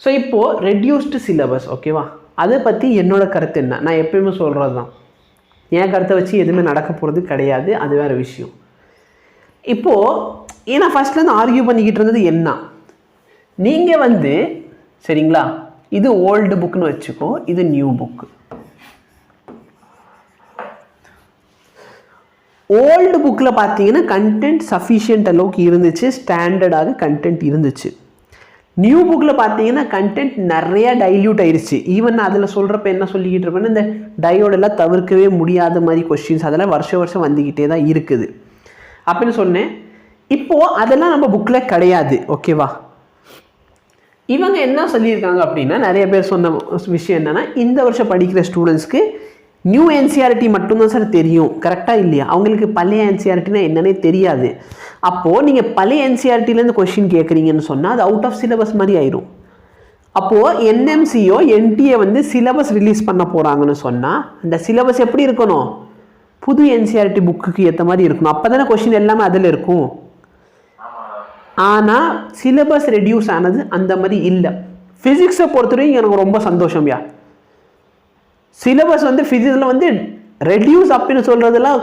So இப்போது reduced syllabus ஓகேவா, அதை பற்றி என்னோடய கருத்து என்ன, நான் எப்பயுமே சொல்கிறது தான், என் கருத்தை வச்சு எதுவுமே நடக்க போகிறது கிடையாது, அது வேறு விஷயம். இப்போது ஏன்னா ஃபஸ்ட்லேருந்து ஆர்கியூ பண்ணிக்கிட்டு இருந்தது என்ன, நீங்கள் சரிங்களா, இது ஓல்டு புக்குன்னு வச்சுக்கோ, இது நியூ புக்கு. ஓல்டு புக்கில் பார்த்தீங்கன்னா கண்டென்ட் சஃபிஷியன்ட் அளவுக்கு இருந்துச்சு, ஸ்டாண்டர்டாக கண்டென்ட் இருந்துச்சு. நியூ புக்கில் பார்த்தீங்கன்னா கண்டென்ட் நிறையா டைல்யூட் ஆயிடுச்சு. ஈவன் அதில் சொல்கிறப்ப என்ன சொல்லிக்கிட்டு இருப்பேன்னா, இந்த டயோடெல்லாம் தவிர்க்கவே முடியாத மாதிரி கொஸ்டின்ஸ் அதெல்லாம் வருஷம் வந்துக்கிட்டே தான் இருக்குது அப்படின்னு சொன்னேன். இப்போது அதெல்லாம் நம்ம புக்கில் கிடையாது ஓகேவா. இவங்க என்ன சொல்லியிருக்காங்க அப்படின்னா, நிறைய பேர் சொன்ன விஷயம் என்னென்னா, இந்த வருஷம் படிக்கிற ஸ்டூடெண்ட்ஸ்க்கு நியூ என்சிஆர்டி மட்டும்தான் சார் தெரியும், கரெக்டாக இல்லையா, அவங்களுக்கு பழைய என்சிஆர்டினா என்னன்னே தெரியாது. அப்போது நீங்கள் பழைய என்சிஆர்டிலேருந்து கொஸ்டின் கேட்குறீங்கன்னு சொன்னால் அது அவுட் ஆஃப் சிலபஸ் மாதிரி ஆயிடும். அப்போது என்எம்சியோ என்டிஏ சிலபஸ் ரிலீஸ் பண்ண போகிறாங்கன்னு சொன்னால் அந்த சிலபஸ் எப்படி இருக்கணும், புது என்சிஆர்டி புக்குக்கு ஏற்ற மாதிரி இருக்கணும். அப்போ தானே கொஸ்டின் எல்லாமே அதில் இருக்கும். ஆனால் சிலபஸ் ரெடியூஸ் ஆனது அந்த மாதிரி இல்லை. ஃபிசிக்ஸை பொறுத்தவரைக்கும் எனக்கு ரொம்ப சந்தோஷம்யா. சிலபஸ் ஃபிசிக்ஸில் ரெடியூஸ் அப்படின்னு சொல்கிறதுலாம்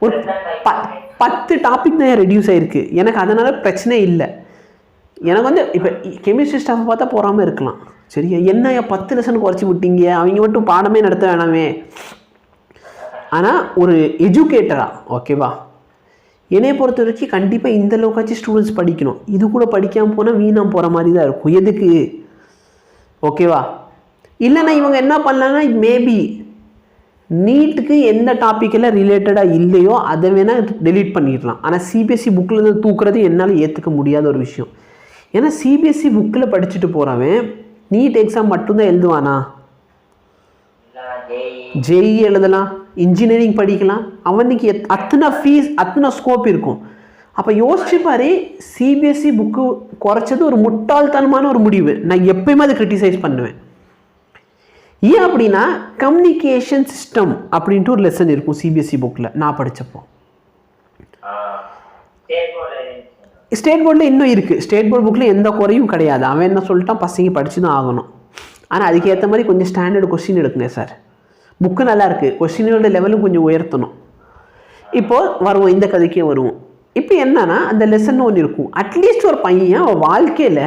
ஒரு 10 டாபிக் தான் ரெடியூஸ் ஆகிருக்கு. எனக்கு அதனால் பிரச்சனை இல்லை. எனக்கு இப்போ கெமிஸ்ட்ரி ஸ்டாஃப் பார்த்தா போகாமல் இருக்கலாம், சரியா, என்ன 10 லெசன் குறைச்சி விட்டீங்க, அவங்க மட்டும் பாடமே நடத்த வேணாமே. ஆனால் ஒரு எஜுகேட்டரா ஓகேவா, என்னை பொறுத்த வரைக்கும் கண்டிப்பாக இந்த அளவுக்காச்சும் ஸ்டூடெண்ட்ஸ் படிக்கணும். இது கூட படிக்காமல் போனால் வீணாக போகிற மாதிரி தான் இருக்கும். எதுக்கு ஓகேவா. இல்லைன்னா இவங்க என்ன பண்ணலான்னா, மேபி நீட்டுக்கு எந்த டாப்பிக்கெல்லாம் ரிலேட்டடாக இல்லையோ அதை வேணால் டெலீட் பண்ணிடலாம். ஆனால் சிபிஎஸ்சி புக்கில் தூக்குறது என்னால் ஏற்றுக்க முடியாத ஒரு விஷயம். ஏன்னா சிபிஎஸ்சி புக்கில் படிச்சுட்டு போகிறவன் நீட் எக்ஸாம் மட்டும்தான் எழுதுவானா, ஜேஇ எழுதலாம், இன்ஜினியரிங் படிக்கலாம், அவனுக்கு அத்தனை ஃபீஸ் அத்தனை ஸ்கோப் இருக்கும். அப்போ யோசிச்சு பாரு, சிபிஎஸ்சி புக்கு குறைச்சது ஒரு முட்டாள்தனமான ஒரு முடிவு. நான் எப்பயுமே அதை கிரிட்டிசைஸ் பண்ணுவேன். ஏன் அப்படின்னா, கம்யூனிகேஷன் சிஸ்டம் அப்படின்ட்டு ஒரு லெசன் இருக்கும் சிபிஎஸ்சி புக்கில் நான் படித்தப்போ. ஸ்டேட் போர்டில் இன்னும் இருக்குது. ஸ்டேட் போர்டு புக்கில் எந்த குறையும் கிடையாது. அவன் என்ன சொல்லிட்டான், பசங்க படித்து தான் ஆகணும். ஆனால் அதுக்கேற்ற மாதிரி கொஞ்சம் ஸ்டாண்டர்டு கொஸ்டின் எடுக்குங்க சார். புக்கு நல்லா இருக்குது, கொஸ்டினோட லெவலும் கொஞ்சம் உயர்த்தணும். இப்போது வருவோம், இந்த கதைக்கே வருவோம். இப்போ என்னன்னா, அந்த லெசன் ஒன்று இருக்கும். அட்லீஸ்ட் ஒரு பையன் அவன் வாழ்க்கையில்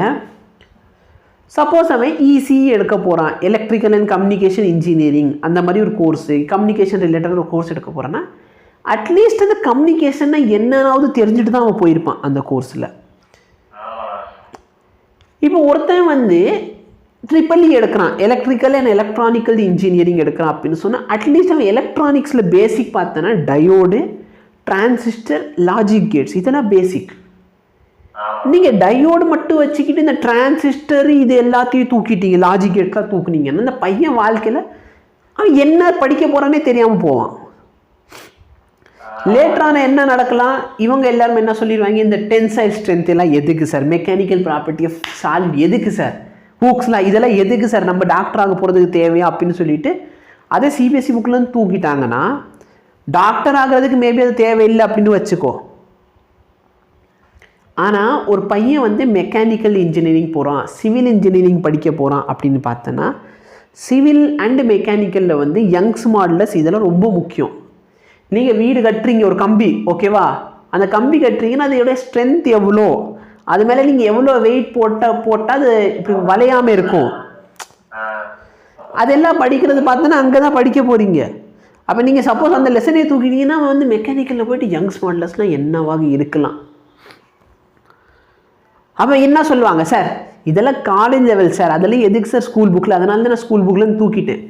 சப்போஸ் அவன் இசி எடுக்க போகிறான், எலக்ட்ரிக்கல் அண்ட் கம்யூனிகேஷன் இன்ஜினியரிங் அந்த மாதிரி ஒரு கோர்ஸு, கம்யூனிகேஷன் ரிலேட்டட் ஒரு கோர்ஸ் எடுக்க போகிறான்னா, அட்லீஸ்ட் அந்த கம்யூனிகேஷன்னா என்னன்னாவது தெரிஞ்சுட்டு தான் அவன் போயிருப்பான் அந்த கோர்ஸில். இப்போ ஒருத்தன் ட்ரிபிள்இ எடுக்கிறான், எலக்ட்ரிக்கல் அண்ட் எலக்ட்ரானிக்கல் இன்ஜினியரிங் எடுக்கிறான் அப்படின்னு சொன்னால் அட்லீஸ்ட் அவன் எலக்ட்ரானிக்ஸில் பேசிக் பார்த்தோன்னா டயோடு, டிரான்சிஸ்டர், லாஜிக் கேட்ஸ், இதெல்லாம் பேசிக். நீங்கள் டயோடு மட்டும் வச்சுக்கிட்டு இந்த டிரான்சிஸ்டர் இது எல்லாத்தையும் தூக்கிட்டீங்க, லாஜிக் கேட்லாம் தூக்குனீங்கன்னா அந்த பையன் வாழ்க்கையில் அவன் என்ன படிக்க போகிறானே தெரியாமல் போவான். லேட்டரான என்ன நடக்கலாம், இவங்க எல்லாரும் என்ன சொல்லிடுவாங்க, இந்த டென்சைல் ஸ்ட்ரென்த் எல்லாம் எதுக்கு sir, mechanical property of solid எதுக்கு சார், ஹூக்ஸ்லாம் இதெல்லாம் எதுக்கு சார், நம்ம டாக்டர் ஆக போகிறதுக்கு தேவையா அப்படின்னு சொல்லிட்டு அதே சிபிஎஸ்சி புக்கிலேருந்து தூக்கிட்டாங்கன்னா டாக்டர் ஆகிறதுக்கு மேபி அது தேவையில்லை அப்படின்னு வச்சுக்கோ. ஆனால் ஒரு பையன் மெக்கானிக்கல் இன்ஜினியரிங் போகிறான், சிவில் இன்ஜினியரிங் படிக்க போகிறான் அப்படின்னு பார்த்தோன்னா சிவில் அண்டு மெக்கானிக்கலில் யங்ஸ் மாடலர்ஸ் இதெல்லாம் ரொம்ப முக்கியம். நீங்கள் வீடு கட்டுறீங்க, ஒரு கம்பி ஓகேவா, அந்த கம்பி கட்டுறீங்கன்னா அதோடைய ஸ்ட்ரென்த் எவ்வளோ, அது மேலே நீங்கள் எவ்வளோ வெயிட் போட்டால் அது இப்படி வளையாமல் இருக்கும், அதெல்லாம் படிக்கிறது பார்த்தோன்னா அங்கே தான் படிக்க போகிறீங்க. அப்போ நீங்கள் சப்போஸ் அந்த லெசனே தூக்கிட்டீங்கன்னா மெக்கானிக்கலில் போய்ட்டு யங்ஸ் மாடலர்ஸ்லாம் என்னவாக இருக்கலாம். அப்போ என்ன சொல்லுவாங்க, சார் இதெல்லாம் காலேஜ் லெவல் சார், அதெல்லாம் எதுக்கு சார் ஸ்கூல் புக்கில், அதனால தான் நான் ஸ்கூல் புக்கில் தூக்கிட்டேன்.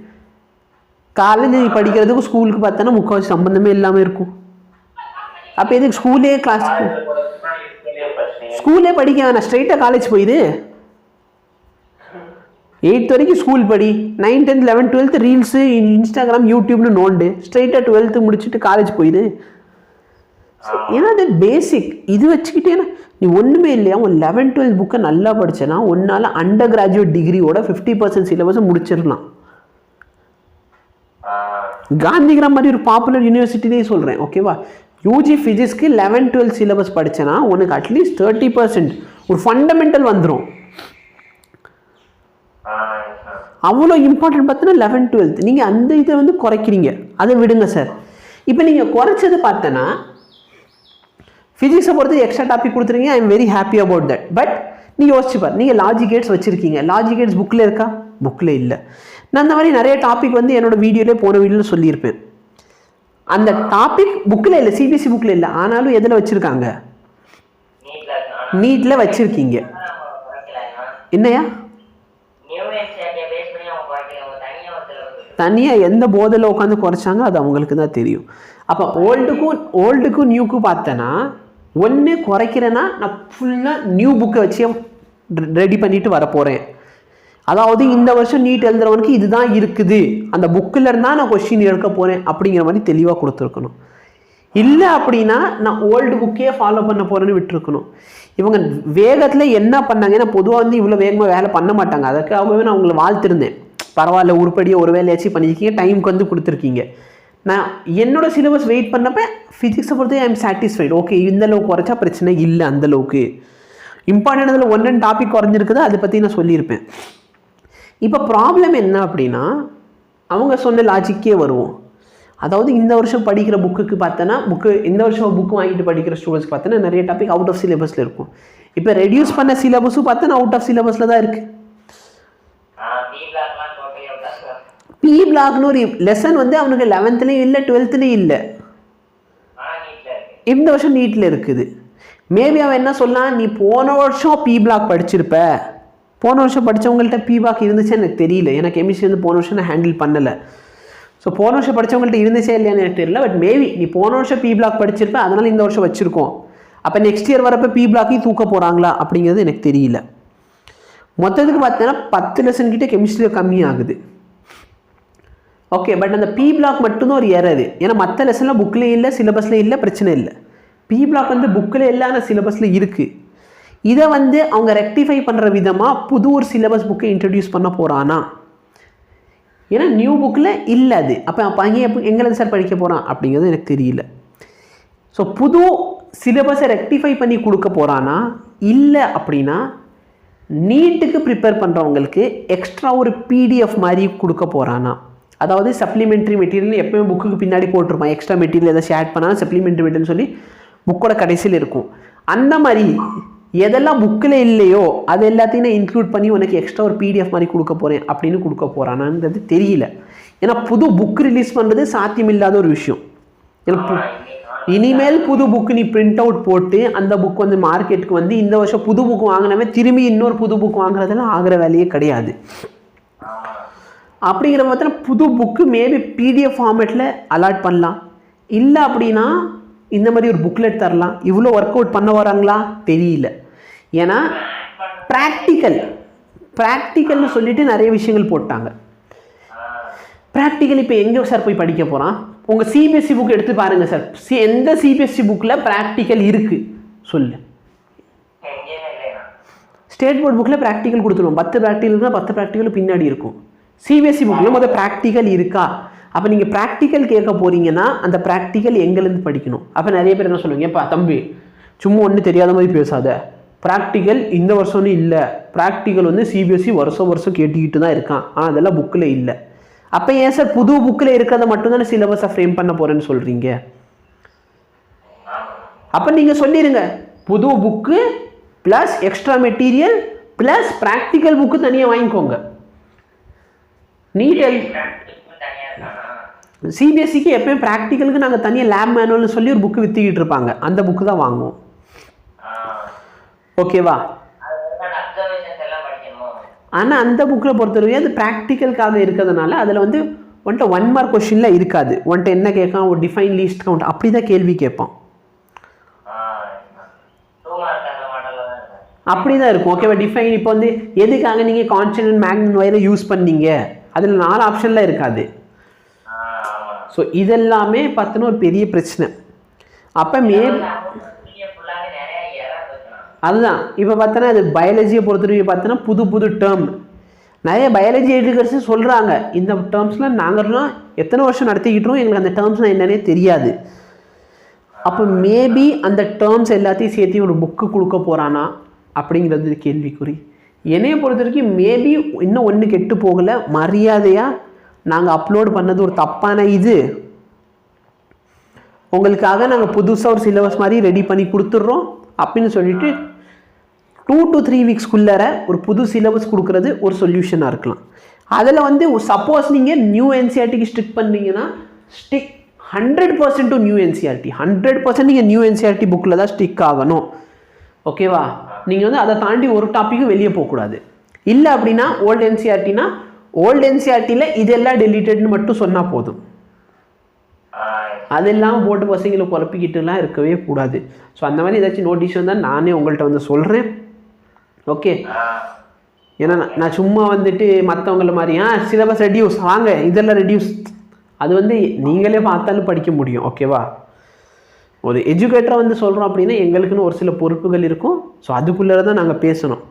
காலேஜ் படிக்கிறதுக்கும் ஸ்கூலுக்கு பார்த்தோன்னா முக்கால்வாசி சம்மந்தமே இல்லாமல் இருக்கும். அப்போ எதுக்கு ஸ்கூலே படிக்க வேணாம், ஸ்ட்ரெயிட்டாக காலேஜ் போயிடு. 8th வரைக்கும் ஸ்கூல் படி, 9th 10th 11th 12th reels, Instagram, யூடியூப்னு நோண்டு, ஸ்ட்ரெயிட்டாக 12th முடிச்சுட்டு காலேஜ் போயிடு. ஏன்னா அது பேசிக். இது வச்சுக்கிட்டேன்னா நீ ஒன்றுமே இல்லையா, உன் 11th 12th புக்கை நல்லா படித்தேன்னா ஒன்றால் அண்டர் கிராஜுவேட் டிகிரியோட 50% சிலபஸை முடிச்சிடலாம். காந்திகிராம் மாதிரி ஒரு பாப்புலர் யூனிவர்சிட்டிலே சொல்கிறேன் ஓகேவா. யூஜி ஃபிசிக்ஸ்க்கு 11th 12th சிலபஸ் படித்தேன்னா உனக்கு அட்லீஸ்ட் 30% ஒரு ஃபண்டமெண்டல் வந்துடும். அவ்வளோ இம்பார்ட்டன்ட் பார்த்தோன்னா 11th 12th நீங்கள் அந்த இதை வந்து குறைக்கிறீங்க, அதை விடுங்க சார். இப்போ நீங்கள் குறைச்சது பார்த்தோன்னா ஃபிசிக்ஸை பொறுத்து எக்ஸ்ட்ரா டாபிக் கொடுத்துருங்க, I am very happy about that. But நீங்கள் யோசிச்சு பாரு, நீங்கள் லாஜிக் கேட்ஸ் வச்சுருக்கீங்க, லாஜிக் கேட்ஸ் புக்கில் இருக்கா? புக்கில் இல்லை. நான் அந்த மாதிரி நிறைய டாபிக் வந்து என்னோட வீடியோவில் போன வீடியோவில் சொல்லியிருப்பேன். அந்த டாபிக் புக்கில் இல்லை, சிபிஎஸ்சி புக்கில் இல்லை, ஆனாலும் எதில் வச்சுருக்காங்க? நீட்டில் வச்சுருக்கீங்க. என்னையா தனியாக எந்த போதில் உட்காந்து குறைச்சாங்க அது அவங்களுக்கு தான் தெரியும். அப்போ ஓல்டுக்கும் நியூக்கும் பார்த்தேன்னா ஒன்று குறைக்கிறேன்னா நான் ஃபுல்லாக நியூ புக்கை வச்சு ரெடி பண்ணிட்டு வரப்போகிறேன். அதாவது இந்த வருஷம் நீட் எழுதுறவனுக்கு இதுதான் இருக்குது, அந்த புக்கில் இருந்தால் நான் கொஸ்டின் எடுக்க போகிறேன் அப்படிங்கிற மாதிரி தெளிவாக கொடுத்துருக்கணும். இல்லை அப்படின்னா நான் ஓல்டு புக்கே ஃபாலோ பண்ண போகிறேன்னு விட்டுருக்கணும். இவங்க வேகத்தில் என்ன பண்ணாங்க, ஏன்னா பொதுவாக வந்து இவ்வளோ வேகமாக வேலை பண்ண மாட்டாங்க, அதுக்காகவே நான் உங்களை வாழ்த்திருந்தேன். பரவாயில்ல, உருப்படியாக ஒரு வேலையாச்சும் பண்ணியிருக்கீங்க, டைமுக்கு வந்து கொடுத்துருக்கீங்க. நான் என்னோட சிலபஸ் வெயிட் பண்ணப்போ ஃபிசிக்ஸை பொறுத்து ஐ எம் சாட்டிஸ்ஃபைடு. ஓகே, இந்தளவுக்கு குறைச்சா பிரச்சனை இல்லை, அந்தளவுக்கு இம்பார்ட்டன்ட் அதில் 1 டாபிக் குறைஞ்சிருக்குது, அதை பற்றி நான் சொல்லியிருப்பேன். இப்போ ப்ராப்ளம் என்ன அப்படின்னா அவங்க சொன்ன லாஜிக்கே வருவோம். அதாவது இந்த வருஷம் படிக்கிற புக்குக்கு பார்த்தோன்னா இந்த வருஷம் புக்கு வாங்கிட்டு படிக்கிற ஸ்டூடெண்ட்ஸ்க்கு பார்த்தோன்னா நிறைய டாபிக் அவுட் ஆஃப் சிலபஸில் இருக்கும். இப்போ ரெடியூஸ் பண்ண சிலபஸும் பார்த்தோன்னா அவுட் ஆஃப் சிலபஸில் தான் இருக்குது. பி பிளாக்னு ஒரு லெசன் வந்து அவனுக்கு 11th இல்லை 12th இல்லை, இந்த வருஷம் நீட்டில் இருக்குது. மேபி அவன் என்ன சொல்லலாம், நீ போன வருஷம் பி பிளாக் படிச்சிருப்ப, போன வருஷம் படித்தவங்கள்ட்ட பி பிளாக் இருந்துச்சு எனக்கு தெரியல, எனக்கு கெமிஸ்ட்ரி வந்து போன வருஷம் நான் ஹேண்டில் பண்ணலை. ஸோ போன வருஷம் படித்தவங்கள்ட்ட இருந்துச்சே இல்லையான்னு எனக்கு தெரியல. பட் மேபி நீ போன வருஷம் பி பிளாக் படிச்சிருப்ப, அதனால் இந்த வருஷம் வச்சுருக்கோம். அப்போ நெக்ஸ்ட் இயர் வரப்போ பி பிளாக்கையும் தூக்க போகிறாங்களா அப்படிங்கிறது எனக்கு தெரியல. மொத்தத்துக்கு பார்த்தீங்கன்னா 10 லெசன் கிட்டே கெமிஸ்ட்ரியில் கம்மியாகுது. ஓகே, பட் அந்த பி பிளாக் மட்டும்தான் ஒரு எரரு. ஏன்னா மற்ற லெசன்லாம் புக்கில் இல்லை, சிலபஸில் இல்லை, பிரச்சனை இல்லை. பி பிளாக் வந்து புக்கில் இல்லாத சிலபஸில் இருக்குது. இதை வந்து அவங்க ரெக்டிஃபை பண்ணுற விதமாக புது ஒரு சிலபஸ் புக்கை இன்ட்ரடியூஸ் பண்ண போகிறானா? ஏன்னா நியூ புக்கில் இல்லை அது. அப்போ பையன் எங்கே சார் படிக்க போகிறான் அப்படிங்கிறது எனக்கு தெரியல. ஸோ புது சிலபஸை ரெக்டிஃபை பண்ணி கொடுக்க போகிறானா, இல்லை அப்படின்னா நீட்டுக்கு ப்ரிப்பேர் பண்ணுறவங்களுக்கு எக்ஸ்ட்ரா ஒரு பிடிஎஃப் மாதிரி கொடுக்க போகிறானா? அதாவது சப்ளிமெண்ட்ரி மெட்டீரியல் எப்போயுமே புக்குக்கு பின்னாடி போட்டிருப்பான், எக்ஸ்ட்ரா மெட்டீரியல் ஏதாச்சும் ஆட் பண்ணாலும் சப்ளிமெண்ட்ரி மெட்டீரியல் சொல்லி புக்கோட கடைசியில் இருக்கும். அந்த மாதிரி எதெல்லாம் புக்கில் இல்லையோ அது எல்லாத்தையும் நான் இன்க்ளூட் பண்ணி உனக்கு எக்ஸ்ட்ரா ஒரு பிடிஎஃப் மாதிரி கொடுக்க போகிறேன் அப்படின்னு கொடுக்க போகிறானான்றது தெரியல. ஏன்னா புது புக் ரிலீஸ் பண்ணுறது சாத்தியமில்லாத ஒரு விஷயம். ஏன்னா இனிமேல் புது புக்கு நீ பிரிண்ட் அவுட் போட்டு அந்த புக் வந்து மார்க்கெட்டுக்கு வந்து இந்த வருஷம் புது புக் வாங்கினவே திரும்பி இன்னொரு புது புக் வாங்குறதெல்லாம் ஆகிற வேலையே கிடையாது. அப்படிங்கிற பார்த்தா புது புக்கு மேபி பிடிஎஃப் ஃபார்மேட்டில் அலாட் பண்ணலாம். இல்லை அப்படின்னா இந்த மாதிரி ஒரு புக்லெட் தரலாம். இவ்வளோ ஒர்க் அவுட் பண்ண வராங்களா தெரியல. ஏன்னா ப்ராக்டிக்கல்னு சொல்லிட்டு நிறைய விஷயங்கள் போட்டாங்க. ப்ராக்டிக்கல் இப்போ எங்கே சார் போய் படிக்க போகிறான்? உங்கள் சிபிஎஸ்சி புக் எடுத்து பாருங்கள் சார், எந்த சிபிஎஸ்சி புக்கில் ப்ராக்டிக்கல் இருக்குது சொல்லு? ஸ்டேட் போர்ட் புக்கில் ப்ராக்டிக்கல் கொடுத்துருவோம். 10 ப்ராக்டிக்கல்னா 10 ப்ராக்டிக்கல் பின்னாடி இருக்கும். சிபிஎஸ்சி புக்கில் முதல் ப்ராக்டிக்கல் இருக்கா? அப்போ நீங்கள் ப்ராக்டிக்கல் கேட்க போகிறீங்கன்னா அந்த ப்ராக்டிக்கல் எங்கேருந்து படிக்கணும்? அப்போ நிறைய பேர் என்ன சொல்லுவீங்க, எப்பா தம்பி சும்மா ஒன்றும் தெரியாத மாதிரி பேசாத, ப்ராக்டிக்கல் இந்த வருஷம்னு இல்லை, ப்ராக்டிக்கல் வந்து சிபிஎஸ்சி வருஷம் கேட்டுக்கிட்டு தான் இருக்கான், ஆனால் அதெல்லாம் புக்கில் இல்லை. அப்போ ஏன் சார் புது புக்கில் இருக்கிறத மட்டும்தானே சிலபஸை ஃப்ரேம் பண்ண போகிறேன்னு சொல்கிறீங்க? அப்போ நீங்கள் சொல்லிடுங்க, புது book plus extra material plus practical book தனியாக வாங்கிக்கோங்க. நீட் சிபிஎஸ்சிக்கு எப்பயும் ப்ராக்டிக்கலுக்கு நாங்கள் தனியாக லேப் மேனுவல்னு சொல்லி ஒரு புக்கு விற்றுக்கிட்டு இருப்பாங்க, அந்த புக்கு தான் வாங்குவோம். ஓகேவா? ஆனால் அந்த புக்கில் பொறுத்தவரைக்கும் அது ப்ராக்டிக்கலுக்காக இருக்கிறதுனால அதில் வந்து ஒன்ட்ட 1 மார்க் கொஸ்டினில் இருக்காது. ஒன்ட்ட என்ன கேட்கான், ஒரு டிஃபைன் லீஸ்ட் கவுண்ட் அப்படி தான் கேள்வி கேட்பான். அப்படி தான் இருக்கும். ஓகேவா? டிஃபைன் இப்போ வந்து எதுக்காக நீங்கள் கான்ஸ்டன்ட் மேக்னட் வயரை யூஸ் பண்ணீங்க, அதில் 4 ஆப்ஷன்லாம் இருக்காது. ஸோ இதெல்லாமே பார்த்தோன்னா ஒரு பெரிய பிரச்சனை. அப்போ அதுதான் இப்போ பார்த்தோன்னா அது பயாலஜியை பொறுத்தவரைக்கும் பார்த்தோன்னா புது டேர்ம் நிறைய பயாலஜி எஜுகேஷன் சொல்கிறாங்க. இந்த டேர்ம்ஸ்லாம் நாங்கள்லாம் எத்தனை வருஷம் நடத்திக்கிட்டோம், எங்களுக்கு அந்த டேர்ம்ஸ்லாம் என்னன்னே தெரியாது. அப்போ மேபி அந்த டேர்ம்ஸ் எல்லாத்தையும் சேர்த்து ஒரு புக்கு கொடுக்க போகிறானா அப்படிங்கிறது கேள்விக்குறி. என்னையை பொறுத்த வரைக்கும் மேபி இன்னும் ஒன்று கெட்டு போகலை, மரியாதையாக நாங்கள் அப்லோட் பண்ணது ஒரு தப்பான இது, உங்களுக்காக நாங்கள் புதுசாக ஒரு சிலபஸ் மாதிரி ரெடி பண்ணி கொடுத்துட்றோம் அப்படின்னு சொல்லிட்டு 2 to 3 வீக்ஸ்க்குள்ளார ஒரு புது சிலபஸ் கொடுக்குறது ஒரு சொல்யூஷனாக இருக்கலாம். அதில் வந்து சப்போஸ் நீங்கள் நியூ என்சிஆர்டிக்கு ஸ்ட்ரிக் பண்ணீங்கன்னா ஸ்டிக் 100% டு நியூ என்சிஆர்டி, 100% நீங்கள் நியூ என்சிஆர்டி புக்கில் தான் ஸ்டிக் ஆகணும். ஓகேவா? நீங்கள் வந்து அதை தாண்டி ஒரு டாப்பிக்கும் வெளியே போகக்கூடாது. இல்லை அப்படின்னா ஓல்டு என்சிஆர்டினா ஓல்டு என்சிஆர்டியில் இதெல்லாம் டெலிட்டட்னு மட்டும் சொன்னால் போதும். அதெல்லாம் போட்டு பசங்களை குழப்பிக்கிட்டுலாம் இருக்கவே கூடாது. ஸோ அந்த மாதிரி ஏதாச்சும் நோட்டீஸ் வந்தால் நானே உங்கள்கிட்ட வந்து சொல்கிறேன். ஓகே, ஏன்னா நான் சும்மா வந்துட்டு மற்றவங்கள மாதிரி சிலபஸ் ரெடியூஸ் வாங்க இதெல்லாம் ரெடியூஸ், அது வந்து நீங்களே பார்த்தாலும் படிக்க முடியும். ஓகேவா? ஒரு எஜுகேட்டராக வந்து சொல்கிறோம் அப்படின்னா எங்களுக்குன்னு ஒரு சில பொறுப்புகள் இருக்கும். ஸோ அதுக்குள்ளே தான் நாங்கள் பேசணும்.